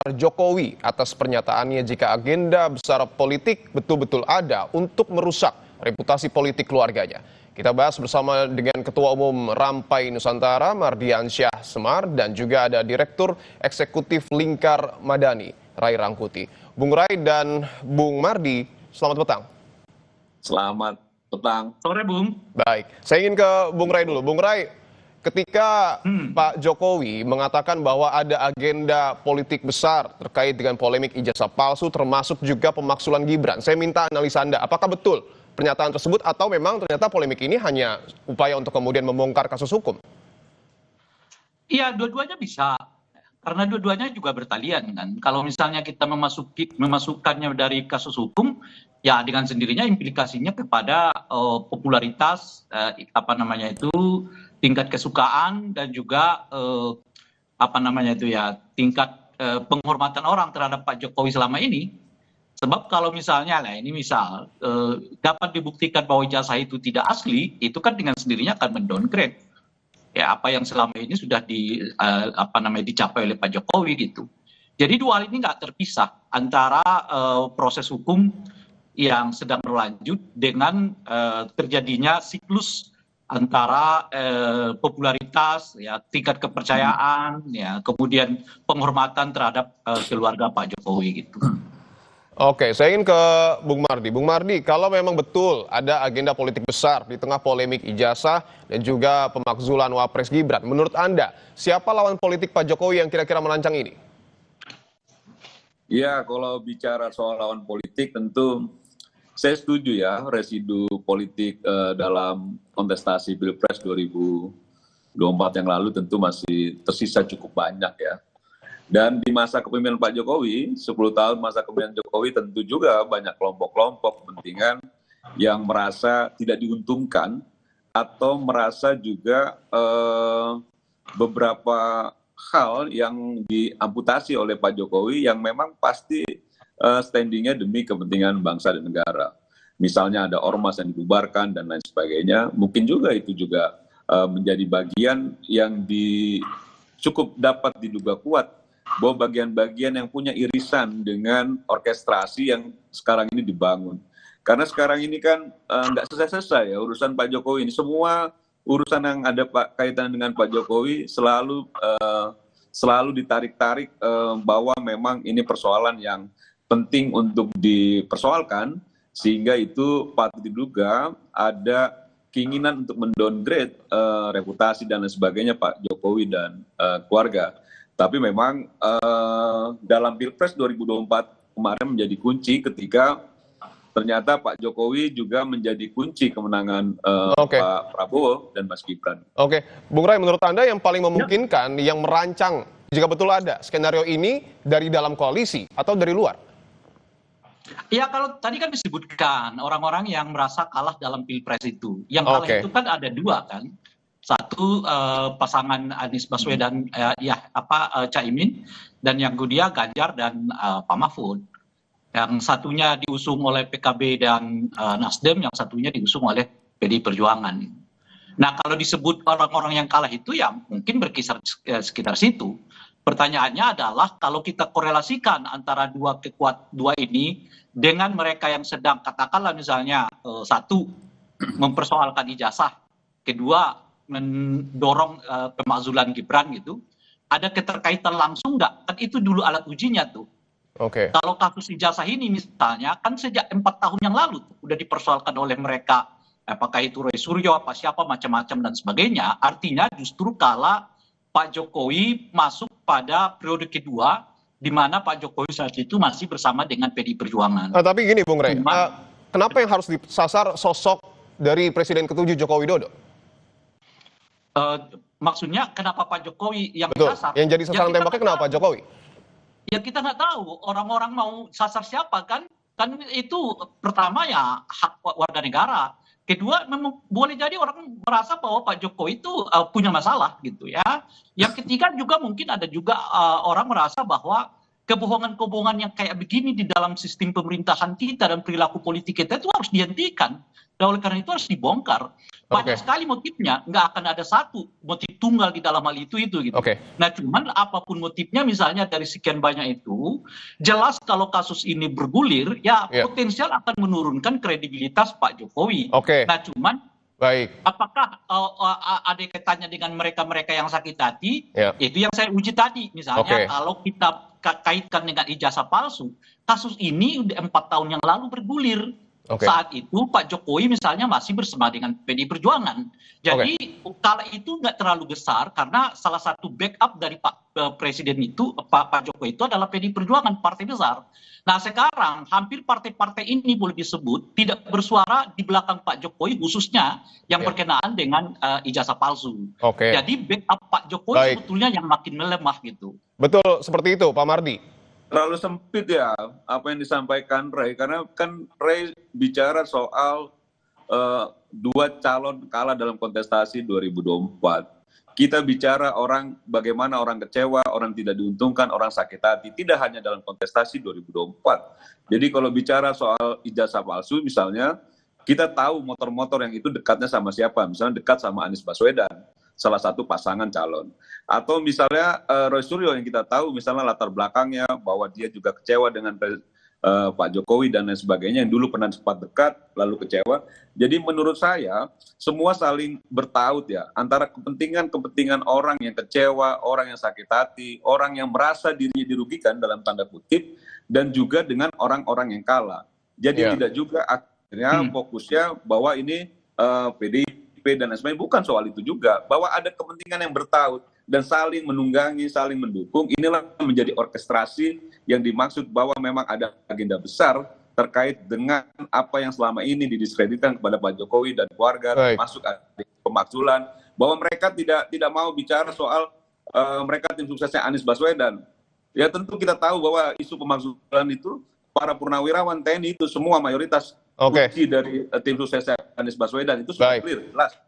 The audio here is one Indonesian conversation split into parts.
Jokowi atas pernyataannya jika agenda besar politik betul-betul ada untuk merusak reputasi politik keluarganya. Kita bahas bersama dengan Ketua Umum Rampai Nusantara, Mardiansyah Semar, dan juga ada Direktur Eksekutif Lingkar Madani, Ray Rangkuti. Bung Ray dan Bung Mardi, selamat petang. Selamat petang. Sore, Bung. Baik, saya ingin ke Bung Ray dulu. Bung Ray, ketika Pak Jokowi mengatakan bahwa ada agenda politik besar terkait dengan polemik ijazah palsu termasuk juga pemaksulan Gibran, saya minta analisa Anda, apakah betul pernyataan tersebut atau memang ternyata polemik ini hanya upaya untuk kemudian membongkar kasus hukum? Iya, dua-duanya bisa. Karena dua-duanya juga bertalian kan. Kalau misalnya kita memasukkannya dari kasus hukum, ya dengan sendirinya implikasinya kepada popularitas, tingkat kesukaan dan juga tingkat penghormatan orang terhadap Pak Jokowi selama ini. Sebab kalau misalnya dapat dibuktikan bahwa ijazah itu tidak asli, itu kan dengan sendirinya akan mendowngrade ya apa yang selama ini sudah dicapai oleh Pak Jokowi gitu. Jadi dua hal ini nggak terpisah antara proses hukum yang sedang berlanjut dengan terjadinya siklus antara popularitas, ya tingkat kepercayaan, ya kemudian penghormatan terhadap keluarga Pak Jokowi gitu. Oke, saya ingin ke Bung Mardi. Bung Mardi, kalau memang betul ada agenda politik besar di tengah polemik ijazah dan juga pemakzulan Wapres Gibran, menurut Anda, siapa lawan politik Pak Jokowi yang kira-kira merancang ini? Ya, kalau bicara soal lawan politik tentu saya setuju ya, residu politik dalam kontestasi Pilpres 2024 yang lalu tentu masih tersisa cukup banyak ya. Dan di masa kepemimpinan Pak Jokowi, 10 tahun masa kepemimpinan Jokowi tentu juga banyak kelompok-kelompok kepentingan yang merasa tidak diuntungkan atau merasa juga beberapa hal yang diamputasi oleh Pak Jokowi yang memang pasti standingnya demi kepentingan bangsa dan negara. Misalnya ada ormas yang dibubarkan dan lain sebagainya, mungkin juga itu juga menjadi bagian yang cukup dapat diduga kuat bahwa bagian-bagian yang punya irisan dengan orkestrasi yang sekarang ini dibangun. Karena sekarang ini kan nggak selesai-selesai ya urusan Pak Jokowi ini. Semua urusan yang ada kaitan dengan Pak Jokowi selalu ditarik-tarik bahwa memang ini persoalan yang penting untuk dipersoalkan, sehingga itu patut diduga ada keinginan untuk mendowngrade reputasi dan lain sebagainya Pak Jokowi dan keluarga. Tapi memang dalam Pilpres 2024 kemarin menjadi kunci ketika ternyata Pak Jokowi juga menjadi kunci kemenangan Pak Prabowo dan Mas Gibran. Oke, Bung Ray, menurut Anda yang paling memungkinkan, yang merancang jika betul ada skenario ini dari dalam koalisi atau dari luar? Ya kalau tadi kan disebutkan orang-orang yang merasa kalah dalam Pilpres itu. Yang kalah itu kan ada dua kan. Satu pasangan Anies Baswedan Caimin, dan yang kedua Ganjar dan Pak Mahfud. Yang satunya diusung oleh PKB dan Nasdem, yang satunya diusung oleh PDI Perjuangan. Nah kalau disebut orang-orang yang kalah itu ya mungkin berkisar sekitar situ. Pertanyaannya adalah kalau kita korelasikan antara dua ini dengan mereka yang sedang katakanlah misalnya satu mempersoalkan ijazah, kedua mendorong pemakzulan Gibran gitu, ada keterkaitan langsung nggak? Kan itu dulu alat ujinya tuh. Kalau kasus ijazah ini misalnya kan sejak 4 tahun yang lalu udah dipersoalkan oleh mereka, apakah itu Roy Suryo, apa siapa macam-macam dan sebagainya. Artinya justru kala Pak Jokowi masuk pada periode kedua, di mana Pak Jokowi saat itu masih bersama dengan PDI Perjuangan. Tapi gini Bung Ray, kenapa yang harus disasar sosok dari Presiden ke-7 Joko Widodo? Maksudnya kenapa Pak Jokowi yang Betul. disasar? Yang jadi sasaran tembaknya kenapa Pak Jokowi? Ya kita nggak tahu orang-orang mau sasar siapa kan itu pertama ya hak warga negara. Kedua memang boleh jadi orang merasa bahwa Pak Jokowi itu punya masalah gitu ya. Yang ketiga juga mungkin ada juga orang merasa bahwa kebohongan-kebohongan yang kayak begini di dalam sistem pemerintahan kita dan perilaku politik kita itu harus dihentikan. Dan oleh karena itu harus dibongkar. Banyak sekali motifnya, nggak akan ada satu motif tunggal di dalam hal itu gitu. Nah, cuman apapun motifnya, misalnya dari sekian banyak itu, jelas kalau kasus ini bergulir, ya potensial akan menurunkan kredibilitas Pak Jokowi. Nah, cuman apakah ada kaitannya dengan mereka-mereka yang sakit hati? Itu yang saya uji tadi. Misalnya kalau kita kaitkan dengan ijazah palsu, kasus ini udah 4 tahun yang lalu bergulir. Saat itu Pak Jokowi misalnya masih bersama dengan PDI Perjuangan. Jadi kala itu nggak terlalu besar karena salah satu backup dari Pak Presiden itu, Pak Jokowi itu adalah PDI Perjuangan, partai besar. Nah sekarang hampir partai-partai ini boleh disebut tidak bersuara di belakang Pak Jokowi, khususnya yang berkenaan dengan ijazah palsu. Jadi backup Pak Jokowi sebetulnya yang makin melemah gitu. Betul seperti itu Pak Mardi. Terlalu sempit ya apa yang disampaikan Ray, karena kan Ray bicara soal 2 calon kalah dalam kontestasi 2024. Kita bicara bagaimana orang kecewa, orang tidak diuntungkan, orang sakit hati, tidak hanya dalam kontestasi 2024. Jadi kalau bicara soal ijazah palsu misalnya, kita tahu motor-motor yang itu dekatnya sama siapa, misalnya dekat sama Anies Baswedan, salah satu pasangan calon. Atau misalnya Roy Suryo yang kita tahu misalnya latar belakangnya bahwa dia juga kecewa dengan Pak Jokowi dan lain sebagainya, yang dulu pernah sempat dekat lalu kecewa. Jadi menurut saya semua saling bertaut ya, antara kepentingan orang yang kecewa, orang yang sakit hati, orang yang merasa dirinya dirugikan dalam tanda kutip, dan juga dengan orang-orang yang kalah. Jadi tidak juga akhirnya fokusnya bahwa ini PDIP dan lain sebagainya, bukan soal itu juga, bahwa ada kepentingan yang bertaut dan saling menunggangi, saling mendukung. Inilah menjadi orkestrasi yang dimaksud bahwa memang ada agenda besar terkait dengan apa yang selama ini didiskreditkan kepada Pak Jokowi dan keluarga, termasuk pemakzulan, bahwa mereka tidak mau bicara soal mereka tim suksesnya Anies Baswedan. Ya tentu kita tahu bahwa isu pemakzulan itu para purnawirawan TNI itu semua mayoritas kunci dari tim suksesnya Anies Baswedan, itu sudah clear, jelas.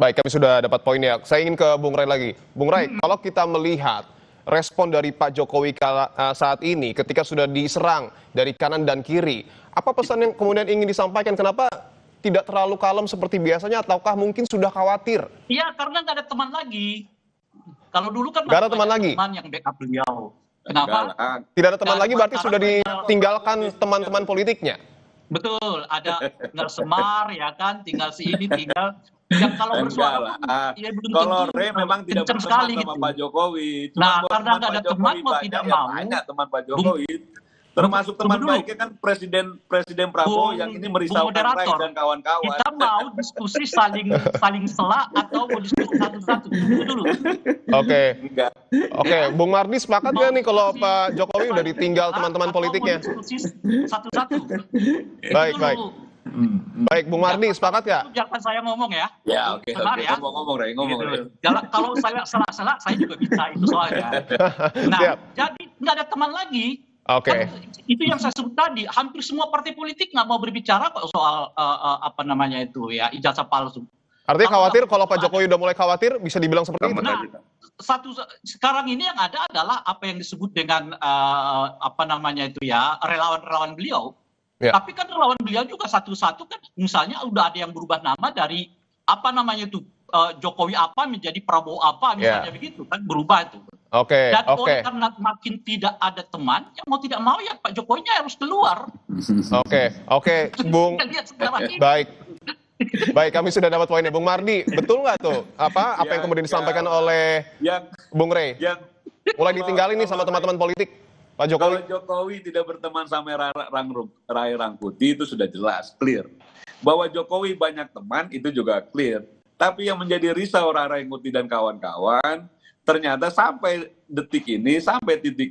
Baik, kami sudah dapat poinnya. Saya ingin ke Bung Ray lagi. Bung Ray, kalau kita melihat respon dari Pak Jokowi saat ini ketika sudah diserang dari kanan dan kiri, apa pesan yang kemudian ingin disampaikan? Kenapa tidak terlalu kalem seperti biasanya, ataukah mungkin sudah khawatir? Iya, karena nggak ada teman lagi. Kalau dulu kan nggak ada teman lagi, teman yang backup beliau. Kenapa? Tidak ada teman lagi, berarti sudah ditinggalkan teman-teman politiknya. Betul, ada tinggal Semar ya kan, tinggal si ini, tinggal yang kalau bersuara ya belum kalau Ray memang tidak berteman sama gitu. Pak Jokowi. Nah, karena nggak ada teman mau tidak mau. Banyak teman Pak Jokowi. Termasuk teman baiknya kan Presiden Prabowo yang ini merisaukan Ray dan kawan-kawan. Kita mau diskusi saling selak atau mau diskusi satu-satu dulu. Oke, Bung Mardi sepakat nggak nih kalau Pak Jokowi udah ditinggal teman-teman politiknya? Diskusi satu-satu. Baik, Bung Mardi sepakat ya? Jangan saya ngomong ya. Ya, oke. Ngomong Ray. Kalau saya salah, saya juga bisa itu soalnya. Nah, jadi nggak ada teman lagi. Itu yang saya sebut tadi. Hampir semua partai politik nggak mau berbicara kok soal ijazah palsu. Artinya khawatir kalau Pak Jokowi udah mulai khawatir, bisa dibilang seperti itu? Nah, sekarang ini yang ada adalah apa yang disebut dengan relawan-relawan beliau. Tapi kan relawan beliau juga satu-satu kan, misalnya udah ada yang berubah nama dari Jokowi apa menjadi Prabowo apa, misalnya begitu kan, berubah itu. Dan karena makin tidak ada teman, yang mau tidak mau ya Pak Jokowinya harus keluar. Bung. Baik, kami sudah dapat poinnya. Bung Mardi, betul nggak tuh apa yang kemudian disampaikan oleh Bung Ray? Mulai ditinggalin nih sama teman-teman politik Pak Jokowi. Kalau Jokowi tidak berteman sama Ray Rangkuti itu sudah jelas, clear. Bahwa Jokowi banyak teman itu juga clear. Tapi yang menjadi risau Ray Rangkuti dan kawan-kawan, ternyata sampai titik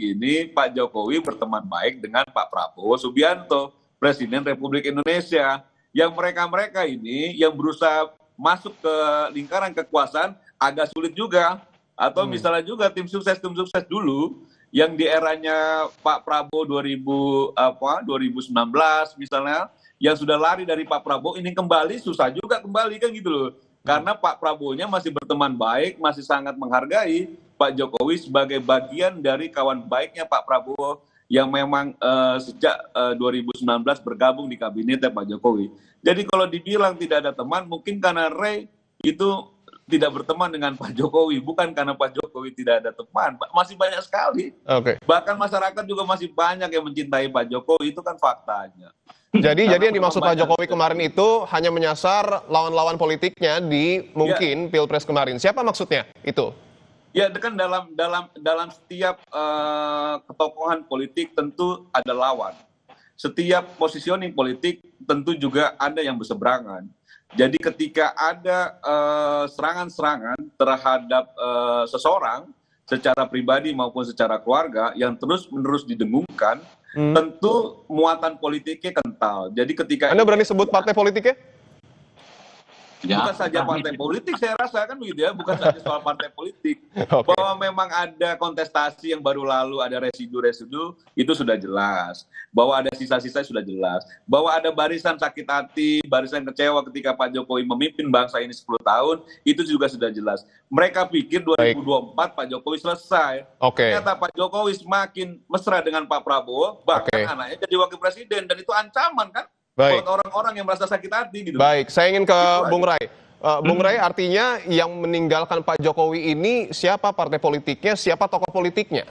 ini Pak Jokowi berteman baik dengan Pak Prabowo Subianto, Presiden Republik Indonesia. Yang mereka ini yang berusaha masuk ke lingkaran kekuasaan agak sulit juga. Atau misalnya juga tim sukses dulu yang di eranya Pak Prabowo 2019 misalnya, yang sudah lari dari Pak Prabowo ini kembali susah juga kembali kan gitu loh. Karena Pak Prabowo-nya masih berteman baik, masih sangat menghargai Pak Jokowi sebagai bagian dari kawan baiknya Pak Prabowo yang memang sejak 2019 bergabung di kabinetnya Pak Jokowi. Jadi kalau dibilang tidak ada teman, mungkin karena Ray itu tidak berteman dengan Pak Jokowi, bukan karena Pak Jokowi tidak ada teman. Masih banyak sekali. Bahkan masyarakat juga masih banyak yang mencintai Pak Jokowi, itu kan faktanya. Jadi yang dimaksud Pak Jokowi kemarin itu hanya menyasar lawan-lawan politiknya di mungkin Pilpres kemarin. Siapa maksudnya itu? Ya, kan dalam setiap ketokohan politik tentu ada lawan. Setiap positioning politik tentu juga ada yang berseberangan. Jadi ketika ada serangan-serangan terhadap seseorang secara pribadi maupun secara keluarga yang terus-menerus didengungkan, tentu muatan politiknya kental. Jadi ketika Anda berani sebut partai politiknya? Bukan saja partai politik, saya rasa kan begitu ya, bukan saja soal partai politik. Bahwa memang ada kontestasi yang baru lalu, ada residu-residu, itu sudah jelas. Bahwa ada sisa-sisa sudah jelas. Bahwa ada barisan sakit hati, barisan kecewa ketika Pak Jokowi memimpin bangsa ini 10 tahun, itu juga sudah jelas. Mereka pikir 2024 Pak Jokowi selesai. Ternyata Pak Jokowi semakin mesra dengan Pak Prabowo, bahkan anaknya jadi wakil presiden, dan itu ancaman kan? Buat orang-orang yang merasa sakit hati gitu. Baik, saya ingin ke Bung Ray. Bung Ray, artinya yang meninggalkan Pak Jokowi ini siapa partai politiknya, siapa tokoh politiknya?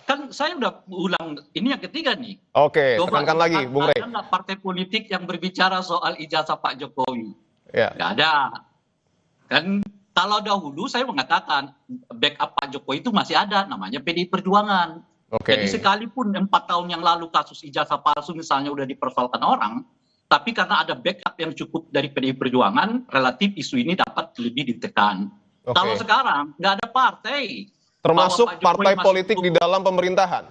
Kan saya udah ulang, ini yang ketiga nih. Oke, tekankan lagi, Bung Ray. Ada partai politik yang berbicara soal ijazah Pak Jokowi? Nggak ada. Kan kalau dahulu saya mengatakan backup Pak Jokowi itu masih ada, namanya PDI Perjuangan. Jadi sekalipun 4 tahun yang lalu kasus ijazah palsu misalnya udah dipersoalkan orang, tapi karena ada backup yang cukup dari PDI Perjuangan, relatif isu ini dapat lebih ditekan. Kalau sekarang nggak ada partai. Termasuk partai politik di dalam pemerintahan?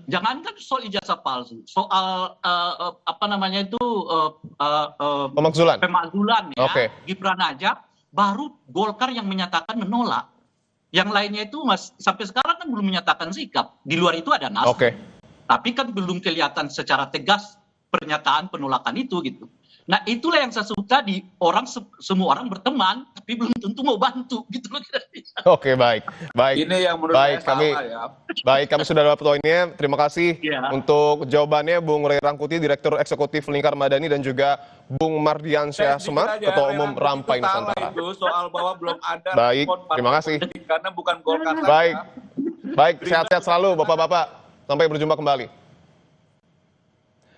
Jangankan soal ijazah palsu, soal pemakzulan ya, Gibran aja, baru Golkar yang menyatakan menolak. Yang lainnya itu sampai sekarang kan belum menyatakan sikap. Di luar itu ada Nasdem. Tapi kan belum kelihatan secara tegas pernyataan penolakan itu gitu. Nah itulah yang saya suka tadi, semua orang berteman, tapi belum tentu mau bantu gitu loh. Baik. Ini yang menurut saya salah ya. Baik, kami sudah dapat poinnya. Terima kasih untuk jawabannya Bung Ray Rangkuti, Direktur Eksekutif Lingkar Madani, dan juga Bung Mardiansyah Semar, Ketua Umum Rampai Nusantara. Itu soal bahwa belum ada. Baik, terima kasih. Karena bukan Golkar. Baik, sehat-sehat selalu Bapak-Bapak. Sampai berjumpa kembali.